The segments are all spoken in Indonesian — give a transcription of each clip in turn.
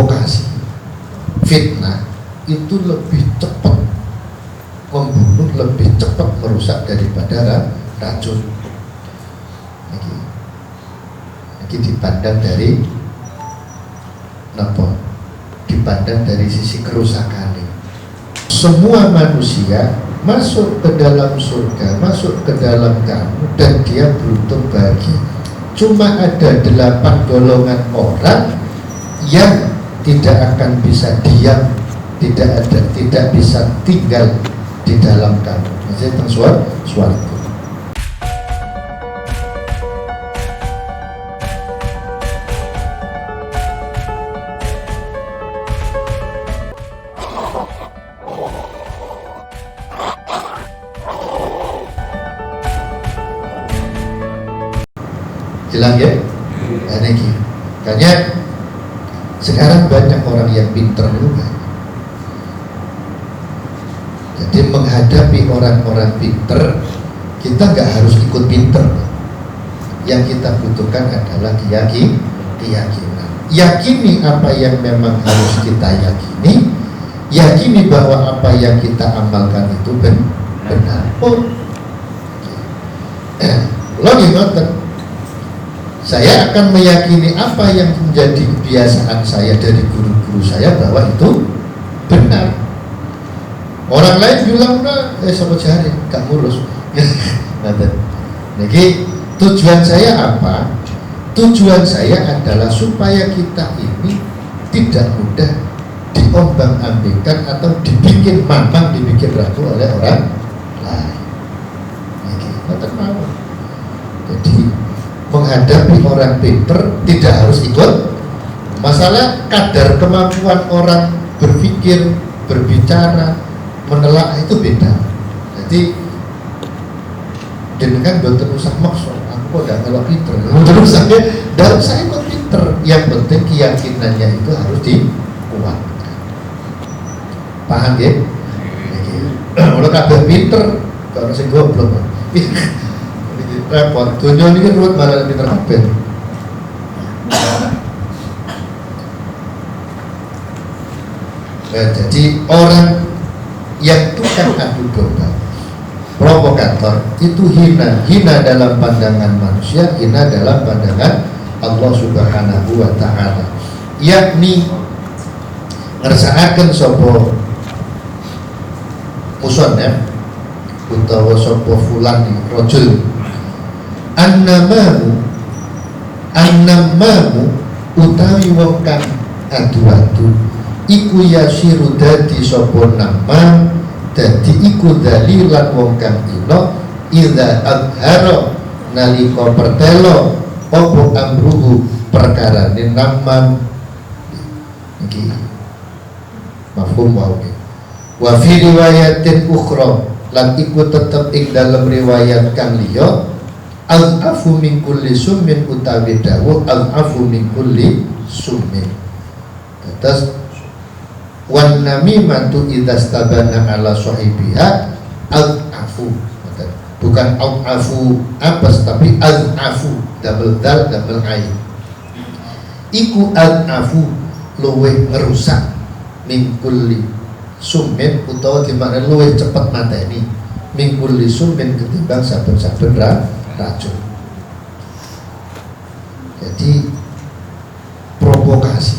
provokasi, fitnah itu lebih cepat membunuh, lebih cepat merusak daripada racun. Ini dipandang dari napa? Dipandang dari sisi kerusakan. Semua manusia masuk ke dalam surga, masuk ke dalam kamu, dan dia beruntung bahagia. Cuma ada 8 golongan orang yang tidak akan bisa diam, tidak bisa tinggal di dalam kamu. Maksudnya tentang suatu. Hilang ya? Energi. Makanya sekarang banyak orang yang pinter juga. Jadi menghadapi orang-orang pinter, kita nggak harus ikut pinter. Yang kita butuhkan adalah keyakinan. Yakini apa yang memang harus kita yakini. Yakini bahwa apa yang kita amalkan itu benar. Lo gimana? Saya akan meyakini apa yang menjadi kebiasaan saya dari guru-guru saya bahwa itu benar. Orang lain bilang, sama jari, gak mulus. Jadi tujuan saya apa? Tujuan saya adalah supaya kita ini tidak mudah diombang-ambingkan atau dibikin mamang, dibikin ragu oleh orang lain. Jadi menghadapi orang pinter tidak harus ikut. Masalah kadar kemampuan orang berpikir, berbicara, menelaah itu beda. Jadi dengan boten usah maksud aku udah melok pinter. Terus saya kok pinter. Yang penting keyakinannya itu harus dikuatkan. Paham ya? Kalau kabeh pinter, kalau sing goblok. Repot, dunia ini kan ruwet malah pinter kabeh. Jadi orang yang tukang adu domba, provokator itu hina dalam pandangan manusia, hina dalam pandangan Allah Subhanahu wa Ta'ala. Yakni ngersakaken sapa musonnya utawa sapa fulan rajul annamamu utawi wong kang adu-adu iku yasiru dadi sapa namam dadi iku dalilan wong kang ino idza adhara nalika pertelo apa amruhu perkarane namam iki mafhum wae wa fi riwayatin ukhra lan iku tetep ing dalam riwayat kang liya al-afu min kulli summin utawi dawuh al-afu min kulli summin. Terus wan namimatu idastabana ala sahibiha al-afu. Bukan al-afu apes tapi al-afu double dal double ain. Iku al-afu luweh ngerusak min kulli summin utawa dimana luweh cepet mateni min kulli summin ketimbang saben-saben racun. Jadi provokasi,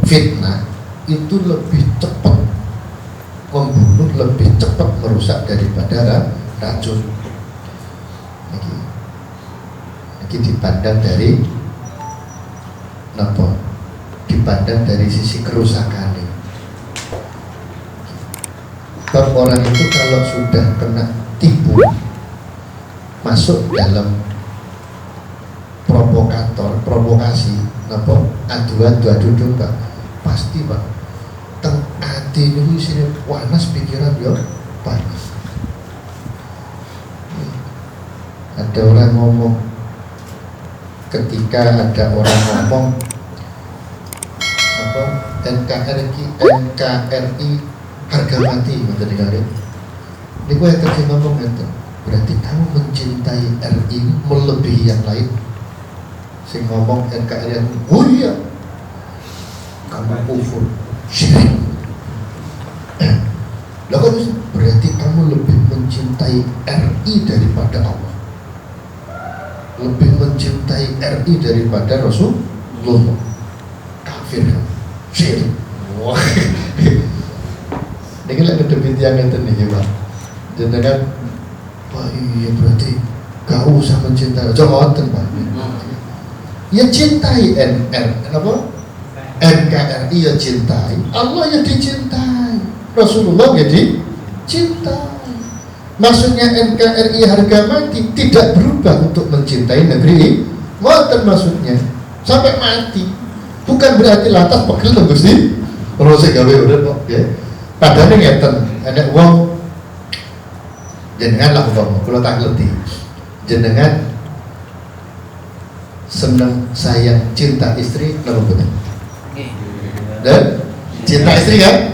fitnah itu lebih cepat membunuh, lebih cepat merusak daripada racun. Ini dipandang dari napa? Dipandang dari sisi kerusakan. Sebab orang itu kalau sudah kena tipu masuk dalam provokasi adu domba pasti Pak teng ati niku isine panas pikiran yo panas. Ada orang ngomong ketika ada orang ngomong NKRI harga mati ngoten kali. Niku yang tadi ngomong ngeten. Berarti kamu mencintai RI melebihi yang lain. Sing ngomong NKRI, oh iya, kamu kamu kufur, syirik. Lah kok berarti kamu lebih mencintai RI daripada Allah, lebih mencintai RI daripada Rasulullah. Kafir kamu, syirik. Wah, ini lagi debit yang ngeten nih Pak. Jenengan, wah iya berarti gak usah mencintai. Jangan Pak. Ya cintai NKRI ya cintai, Allah ya dicintai, Rasulullah ya dicintai. Maksudnya NKRI harga mati tidak berubah untuk mencintai negeri. Ngoten maksudnya sampai mati. Bukan berarti lantas pegel to Gusti. Ora sing gawe urip kok ya. Padahal ngeten, enek wong jenengan lah umpama kula tak ngerti. Jenengan senang sayang cinta istri napa mboten? Dan cinta istri kan?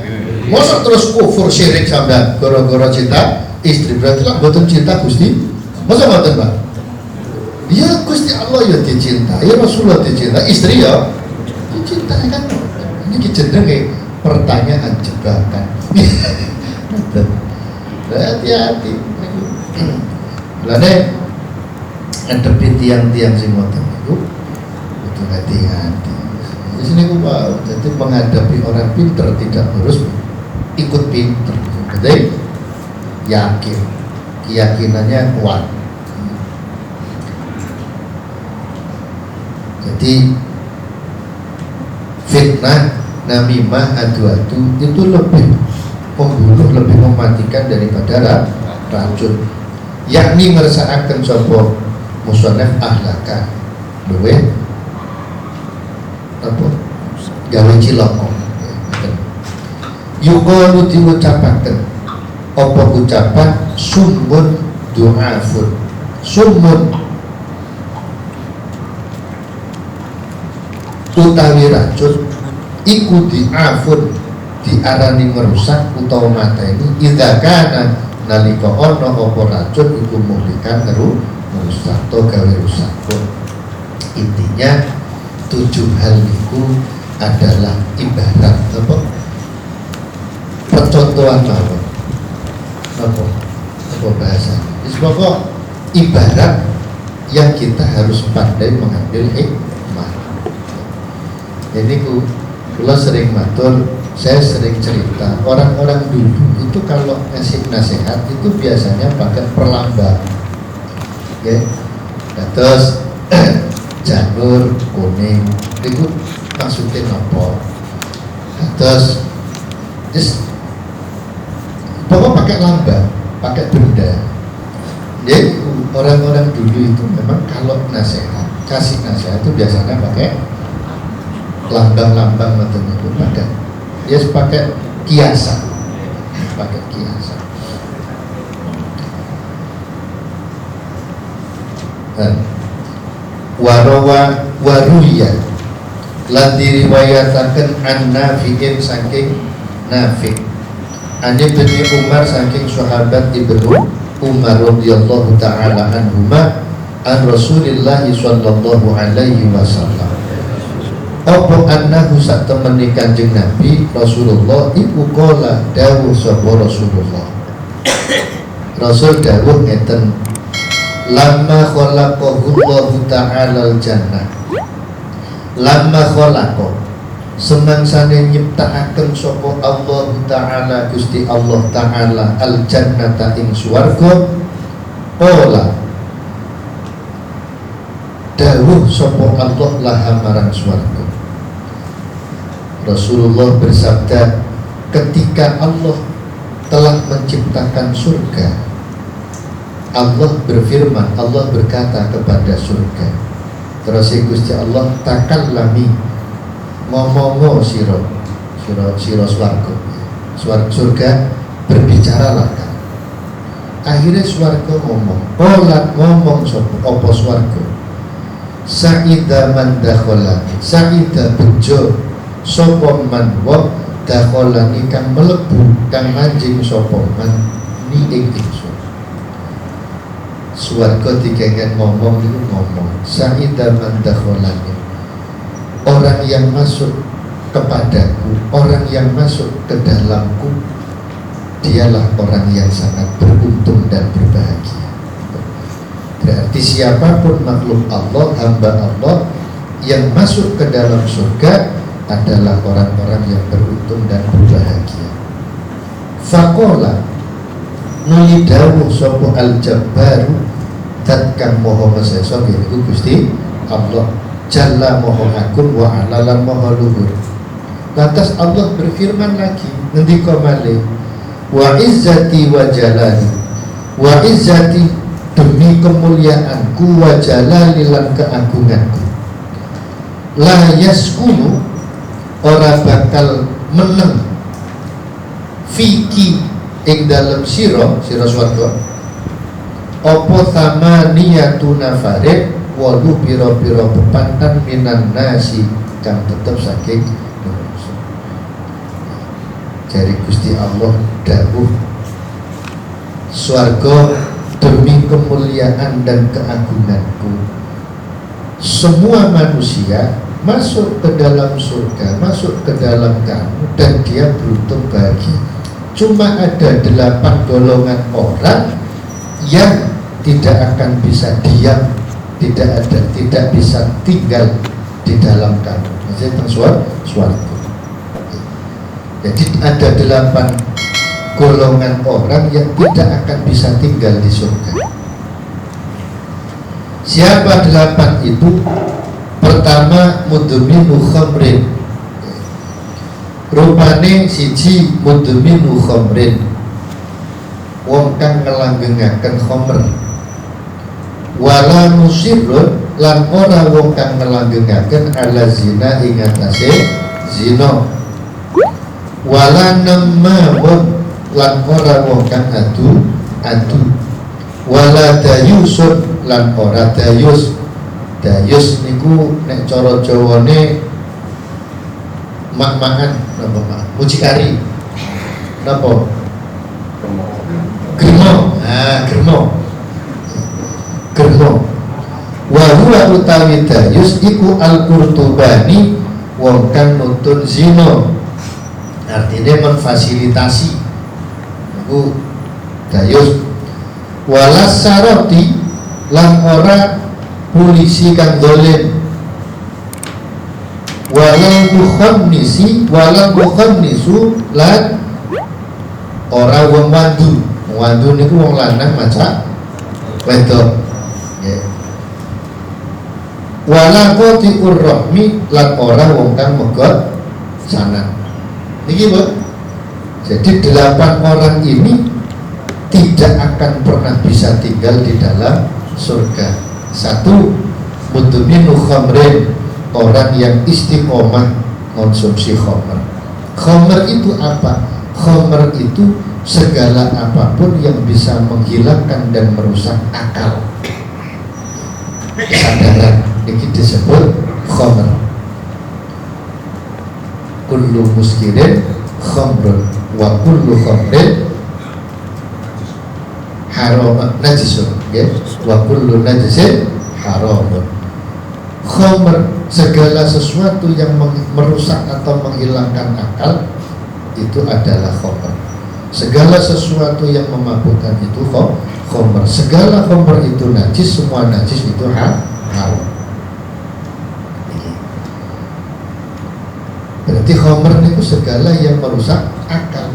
Masa terus kufur syirik sampean gara-gara cinta istri, berarti lah mboten cinta Gusti. Masa mboten, Pak? Ya Gusti Allah ya dicintai, Rasulullah dicintai, istri ya dicintai kan. Ini jenenge pertanyaan jebakan. Hati-hati. Lha ngadepi tiang-tiang sing ngoten niku kudu hati-hati. Di sini ku Pak, jadi menghadapi orang pinter tidak harus ikut pinter. Jadi yakin, keyakinannya kuat. Jadi fitnah, namimah, adu-adu itu lebih membunuh, lebih mematikan daripada racun. Yakni meresahkan sapa musannaf ahlaka luwe apa gawe ciloko yuqalu diucapaken apa ucapan summun du'afun. Summun utawi racun iku di'afun diarani merusak utawa mateni idza kana nalika ana apa racun iku muhlikan merusak atau gawe rusak. Intinya 7 hal itu adalah ibarat apa? Percontohan apa bahasa? Pokok ibarat yang kita harus pandai mengambil hikmah. Ini kula sering matur, saya sering cerita orang-orang dulu itu kalau ngasih nasihat itu biasanya pakai perlambang. Oke, terus janur kuning itu maksudnya apa? Terus pokok pakai lambang, pakai benda. Jadi orang-orang dulu itu memang kalau nasihat, kasih nasihat itu biasanya pakai lambang-lambang macam itu, pakai dia pakai kiasan, pakai kiasan. Warawa waruya lan diriwayataken an Nafi'in saking Nafi' an Ibnu Umar saking sahabat Ibnu Umar radhiyallahu ta'ala anhuma an Rasulillah sallallahu alaihi wasallam apa annahu sak temeni Kanjeng Nabi Rasulullah iku qala dawuh sapa Rasulullah Rasul dawuh ngeten lamma khalaqahullahu ta'ala al-jannah lamma khalaqa semangsane nyiptakaken sapa Allah Ta'ala Gusti Allah Ta'ala al-jannata ing swarga ola dawuh sapa Allah laha marang swarga. Rasulullah bersabda ketika Allah telah menciptakan surga, Allah berfirman, Allah berkata kepada surga, terus Gusti Allah takallami ngomong siro surga berbicaralah kan. Akhirnya surga ngomong sopo opo surga sa'ida man dakholani sa'ida bejo sopo man wa dakholani kang melebu kang manjing sopo man ni ing ingsun. Surga dikengken ngomong itu ngomong sa'ida man dakholani, orang yang masuk kepadaku, orang yang masuk ke dalamku, dialah orang yang sangat beruntung dan berbahagia. Berarti siapapun makhluk Allah, hamba Allah yang masuk ke dalam surga adalah orang-orang yang beruntung dan berbahagia. Faqala nuli dawuh sapa al-jabbaru tatkang moho mesesa iku Gusti Allah jalla moho agung wa alalan moho luhur. Lantas Allah berfirman lagi, ngendika malih, wa izzati wa jalali, wa izzati demi kemuliaanku, wa jalali lan keagunganku, la yaskunu ora bakal meneng fiki ing dalem sira swarga apa thamaniyatu nafarin walu pira-pira pepantan minan nasi kang tetep saking manusia. Jari Gusti Allah dawuh, swarga demi kemuliaan dan keagunganku, semua manusia masuk ke dalam surga, masuk ke dalam kamu, dan dia beruntung bahagia. Cuma ada 8 golongan orang yang tidak akan bisa diam, tidak bisa tinggal di dalam kamu. Maksudnya suatu. Jadi ada 8 golongan orang yang tidak akan bisa tinggal di surga. Siapa 8 itu? Pertama, mudminu khamrin, rupane siji mudminu khamrin, wong kang ngelanggengaken khamr, wala musirrun lan ora wong kang ngelanggengaken ala zina ing atase zina, wala namamun lan ora wong kang adu, wala dayusun lan ora dayus. Dayus niku nek cara Jawane mak-makan napa mak mucikari napa germo wa huwa utawi dayus iku al-qurtubani wong kang nuntun zina, artinya memfasilitasi niku dayus. Walas saroti lan ora polisi kang dolen, walau mukhamnisu lan ora wong wandu niku wong lanang maca wedok nggih. Wala qati'ur rahmi lan ora wong kang megot sanan niki Bu. Jadi 8 orang ini tidak akan pernah bisa tinggal di dalam surga. 1, mudminu khamrin, orang yang istiqomah konsumsi khamr. Khamr itu apa? Khamr itu segala apapun yang bisa menghilangkan dan merusak akal, kesadaran, ini disebut khamr. Kullu muskirin khamrun wa kullu khamrin haram najisun, ya, wa kullu najisin haramun. Khamr, segala sesuatu yang merusak atau menghilangkan akal itu adalah khamr. Segala sesuatu yang memabukkan itu khamr. Segala khamr itu najis, semua najis itu haram. Berarti khamr itu segala yang merusak akal,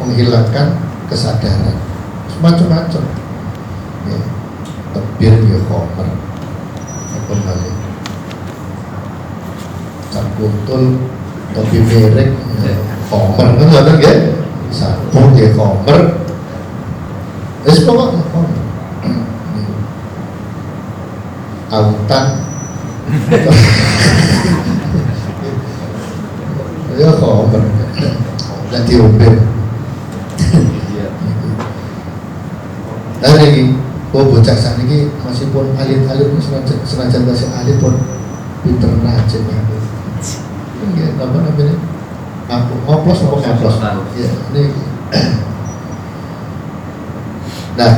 menghilangkan kesadaran, macam-macam ya. Tebir ya khamr, apa kali cangkutul topi merek khamr kan ada nggak? Sabun ya khamr, es pokoknya khamr. Autan ya khamr dan diombe. Lagi, bocah saat ini masih pun alit-alit senajan masih alit pun pinter aja nih. Ini apa namanya? Ngoplos. Ya, ini. Nah,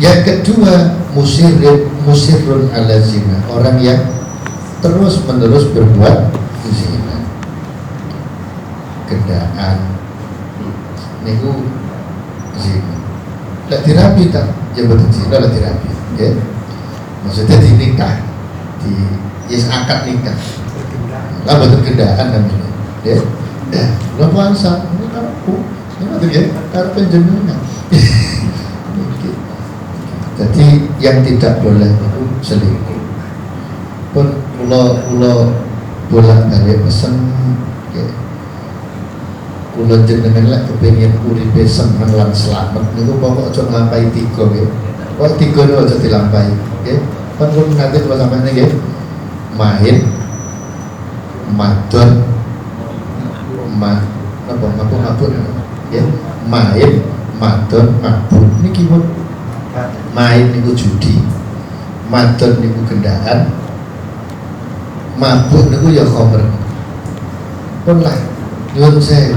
yang kedua musirrun ala zina, orang yang terus menerus berbuat zina. gendaan niku zina. Lek dirabi tak ya betul zina lek dirabi ya. Maksudnya dinikah di yes akad nikah lah betul gendaan namanya ya. Lah puasa ini karepku ini betul ya karep jenengan. Jadi yang tidak boleh itu selingkuh. Pun kula bolak-balik pesen nggih. Kula jenengan lek kepengin uripe seneng lan slamet niku pokok aja nglampahi 3 nggih. Kok 3 niku aja dilampahi nggih. Pun kula nanti kula sampeyan nggih main madon napa mabuk ya main madon mabuk niki pun main niku judi, madon niku gendaan, mabuk niku ya khamr. Pun lah nyuwun sewu.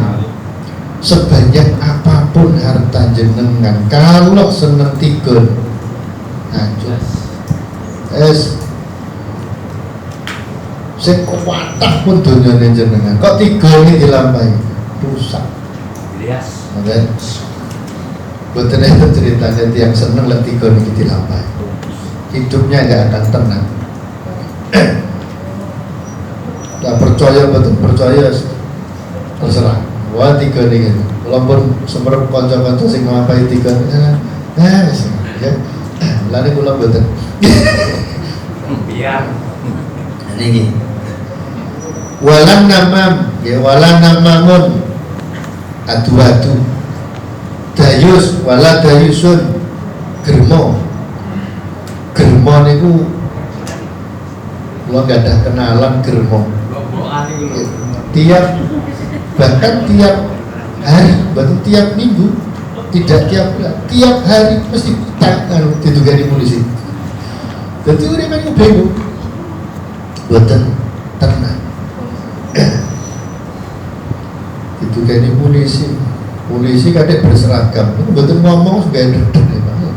Sebanyak apapun harta jenengan, kalau seneng tigun, hancur. Sing kuwatah pun donyane jenengan. Kok tiga ini dilampahi, rusak. Yes. Oke. Betul itu ceritanya yang seneng letigo ini dilampahi. Hidupnya nggak akan tenang. Nggak percaya betul percaya terserah. Wah 3 ini gitu. Walaupun semerep kanca-kanca sing nglampahi 3 ya. Lane kula mboten. Iya. Niki. Walan namam, ya walan namamun. Adu-adu. Dayus wala dayusun germo niku kula gak ada kenalan germo bahkan tiap hari bahkan tiap minggu tidak tiap bulan tiap hari mesti ditugani polisi. Jadi udah kan bingung boten tenang ditugani polisi kadang berseragam, itu betul ngomong sudah derdek ya Pak.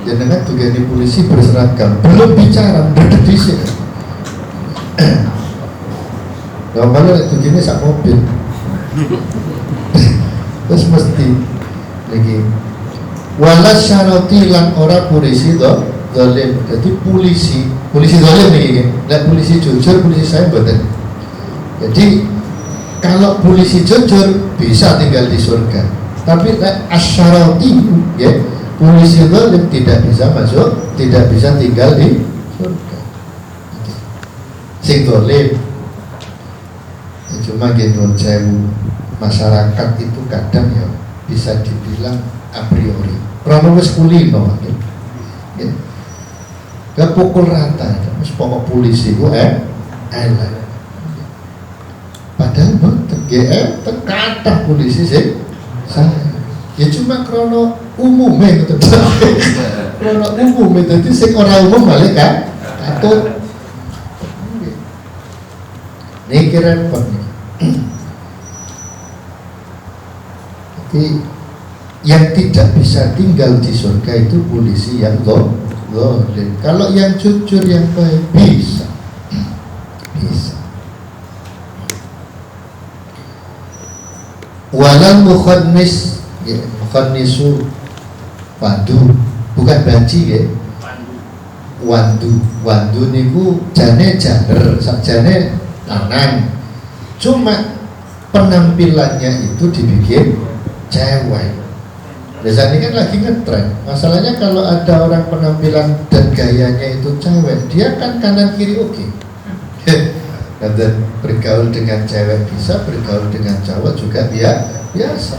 Jangan juga di polisi berseragam, belum bicara derdek di sini. Kalau malah itu gini sak mobil, terus mesti lagi. Walas syaroti lan ora polisi toh, zalim. Jadi polisi zalim nih, dan polisi jujur, polisi saya betul. Jadi kalau polisi jujur bisa tinggal di surga, tapi asyarati ya polisi zalim tidak bisa masuk, tidak bisa tinggal di surga. Sing zalim ya, cuma genun sewu masyarakat itu kadang ya bisa dibilang a priori kronologis kulino ya. Gak pukul rata, terus pokok polisi itu elah. Padahal terkata polisi sih saya ya cuma krono umum gitu krono umum itu sih orang umum balik kan atau ini kira apa nih. Jadi yang tidak bisa tinggal di surga itu polisi yang zalim. Kalau yang jujur yang baik bisa. Walan mukhannis ya, mukhannisu wandu bukan banci ya wandu niku jane janer sakjane lanang cuma penampilannya itu dibikin cewek. Biasanya kan lagi ngetren. Masalahnya kalau ada orang penampilan dan gayanya itu cewek, dia kan kanan kiri oke. Dan bergaul dengan cewek bisa, bergaul dengan cowok juga biasa.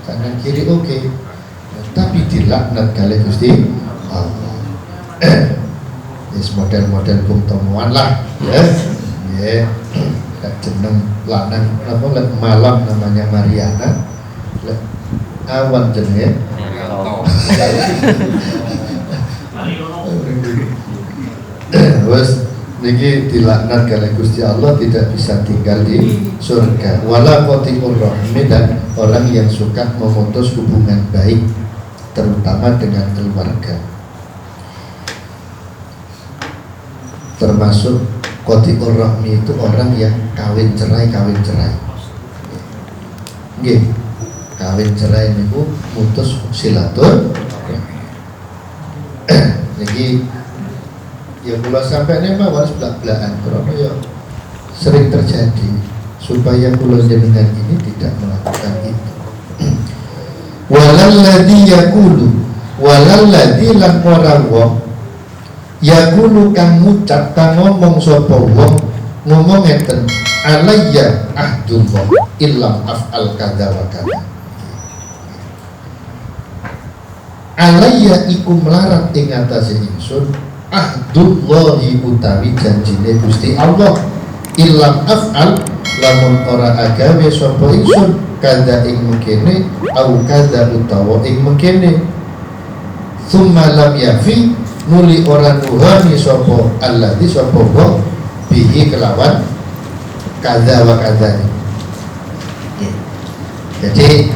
Kanan kiri oke. Tapi dilaknat kali Gusti Allah. Yes, model-model bung temuan lah, ya. Ya, jeneng lanang apa malam namanya Mariana. Awan jenenge. Wes niki dilaknat kali Gusti Allah tidak bisa tinggal di surga. Wala qati'ur rahmi dan orang yang suka memutus hubungan baik terutama dengan keluarga. Termasuk qati'ur rahmi itu orang yang kawin cerai. nggih kawin cerai niku mutus silaturahmi. Jadi ya kula sampeyan mawon belak-belakan karena ya sering terjadi, supaya kula jenengan ini tidak melakukan itu. Walalladzi yaqulu walalladzi lan ora wong yaqulu kang ngucap kang ngomong sapa wong ngomong ngeten alayya ahdullah illam af'al kadza wa kadza. Alayya iku melarat ing atase ingsun ahdullahi utawi janjine Gusti Allah illam af'al lamun ora agawe sapa ingsun kadza ing mengkene au kadza utawa ing mengkene summa lam yafi nuli ora nuhani sapa alladzi sapa wa bihi kelawan kadza wa kadza. Jadi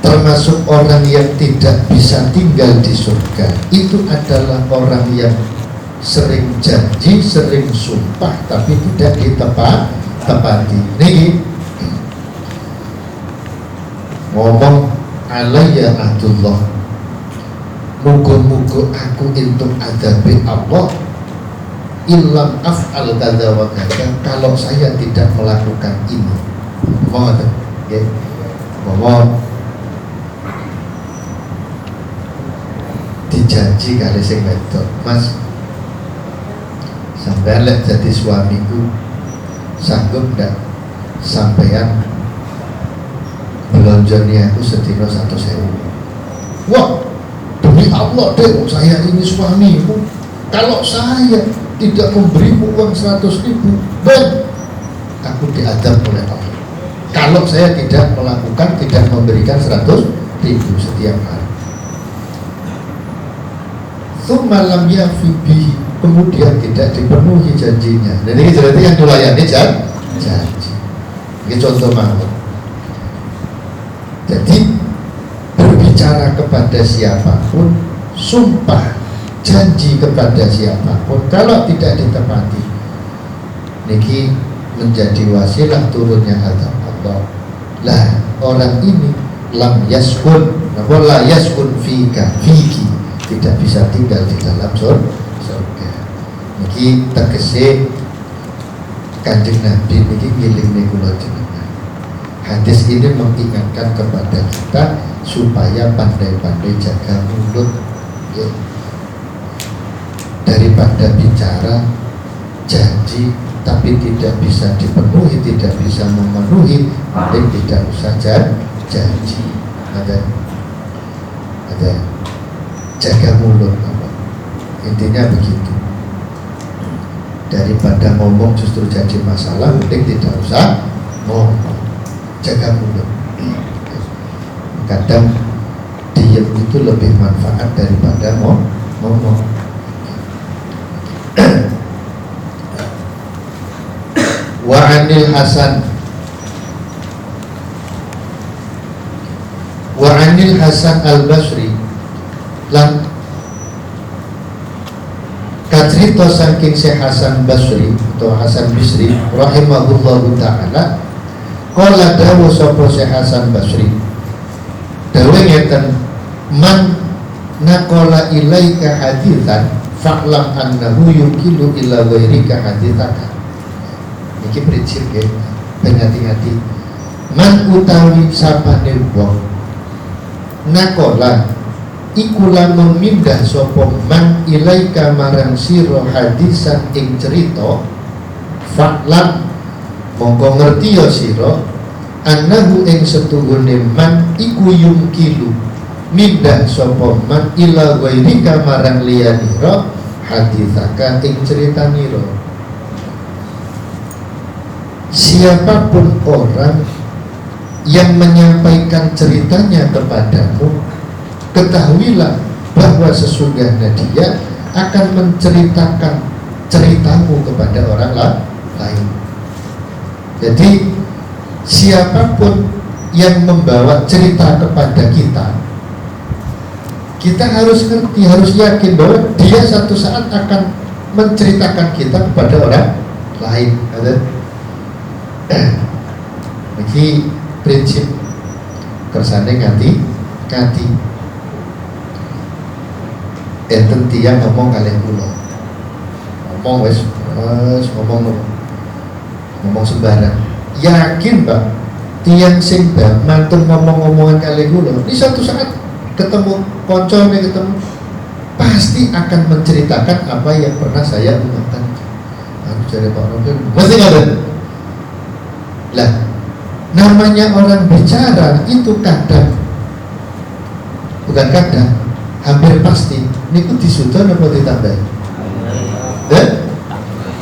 termasuk orang yang tidak bisa tinggal di surga itu adalah orang yang sering janji, sering sumpah tapi tidak ditepati. Niki ngomong alayya ahdullah, muga-muga aku entuk adabe Allah illam af'al kadza wa kadza, kalau saya tidak melakukan ini. Mohon nggih. Mohon dijanji kali sing wedok, Mas sampean lek jadi suamiku sanggup ndak sampean belonjoni aku sedina 100.000. Wah, demi Allah deh, saya ini suamimu, kalau saya tidak memberimu uang 100.000, ben aku diadab oleh Allah kalau saya tidak melakukan, tidak memberikan 100.000 setiap hari. Malam yafi bihi, kemudian tidak dipenuhi janjinya. Dan ini berarti yang dilayani janji. Ini contoh mawon. Jadi berbicara kepada siapapun, sumpah janji kepada siapapun, kalau tidak ditepati, niki menjadi wasilah turunnya azab Allah. Lah orang ini lam yaskun, la yaskun fika fiki, tidak bisa tinggal di dalam surga. Niki tegese Kanjeng Nabi niki ngiling kula jenengan. Hadis ini mengingatkan kepada kita supaya pandai-pandai jaga mulut, ya. Daripada bicara janji tapi tidak bisa dipenuhi, tidak bisa memenuhi, mending tidak usah janji. Ada jaga mulut, intinya begitu. Daripada ngomong justru jadi masalah, mending tidak usah ngomong, jaga mulut. Kadang diam itu lebih manfaat daripada ngomong. Wa anil Hasan al-Basri lan katrito saking Syekh Hasan Basri atau Hasan Bisri rahimahullahu ta'ala qala dawu sapa Syekh Hasan Basri dawe ngeten man naqala ilaika haditsan fa'lam annahu yukilu ila ghairika haditsaka. Iki prinsip ya, hati-hati. Man utawi sapane wong nakola iku lamun mindah sapa man ilaika marang sira hadisan ing cerita fa'lam mongko ngerti ya sira annahu ing setuhune man iku yumkilu mindah sapa man ila ghairika marang liyanira haditsaka ing critanira. Siapapun orang yang menyampaikan ceritanya kepadamu, ketahuilah bahwa sesungguhnya dia akan menceritakan ceritamu kepada orang lain. Jadi siapapun yang membawa cerita kepada kita, kita harus ngerti, harus yakin bahwa dia satu saat akan menceritakan kita kepada orang lain. Ini prinsip kersane ngati enten tiyang ngomong kalih kula ngomong wis ngomong sembarang yakin Pak tiyang sing mantun ngomong-ngomongan kalih kula ini satu saat ketemu koncone ketemu pasti akan menceritakan apa yang pernah saya ucapkan. Aku cari Pak Robin mesti ada lah namanya orang bicara itu kadang bukan kadang hampir pasti niku disudon apa ditambahi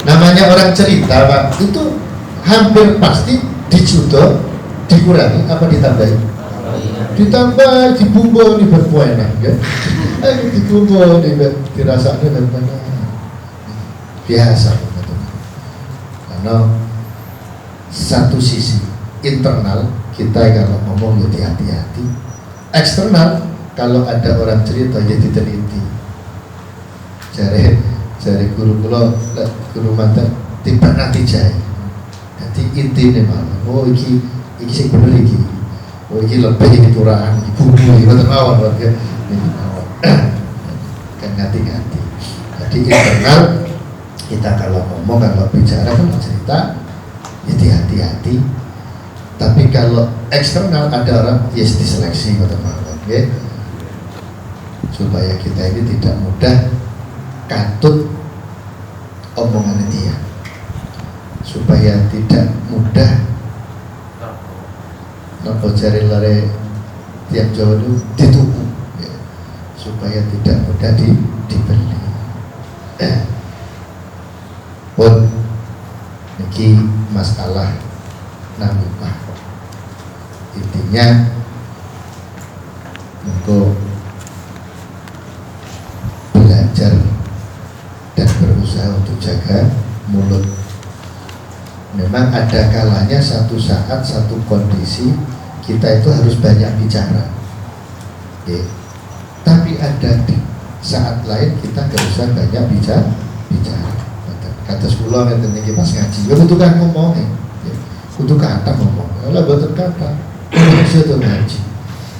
namanya orang cerita Pak itu hampir pasti disudon dikurangi apa ditambahi ditambah dibumboni berpuenak ya dibumboni dirasanya dan mana biasa karena satu sisi internal kita kalau ngomong ya hati-hati eksternal kalau ada orang cerita ya diteliti cari guru mantan tiba nanti jai nanti intinya malah oh iki sing bener iki oh iki lebih iki turaan iki bumbu iki boten mawon warga kan ngati-ngati jadi internal kita kalau ngomong kalau bicara kalau cerita ya hati-hati tapi kalau eksternal ada orang yes diseleksi teman-teman okay? Supaya kita ini tidak mudah katut omongan dia supaya tidak mudah nopo jari lare tiap Jawa itu dituku ya. Supaya tidak mudah dibeli pun ini masalah namimah intinya untuk belajar dan berusaha untuk jaga mulut. Memang ada kalanya satu saat satu kondisi kita itu harus banyak bicara ya. Tapi ada di saat lain kita gak usah banyak bicara kata sekolah ngeten iki pas ngaji ya kudu kan ngomong ya kudu kata ngomong lah boten kata iso ngaji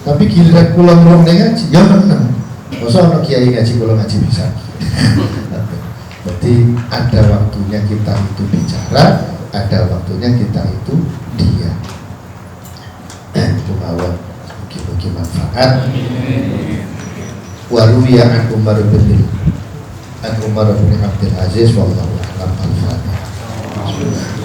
tapi giliran kula ngomong ngaji ya meneng masa ana kiai ngaji kula ngaji bisa berarti ada waktunya kita itu bicara ada waktunya kita itu diam itu awal mungkin manfaat waruya an Umar bin Abdul Aziz wallahu a'lam. Al-Fatihah.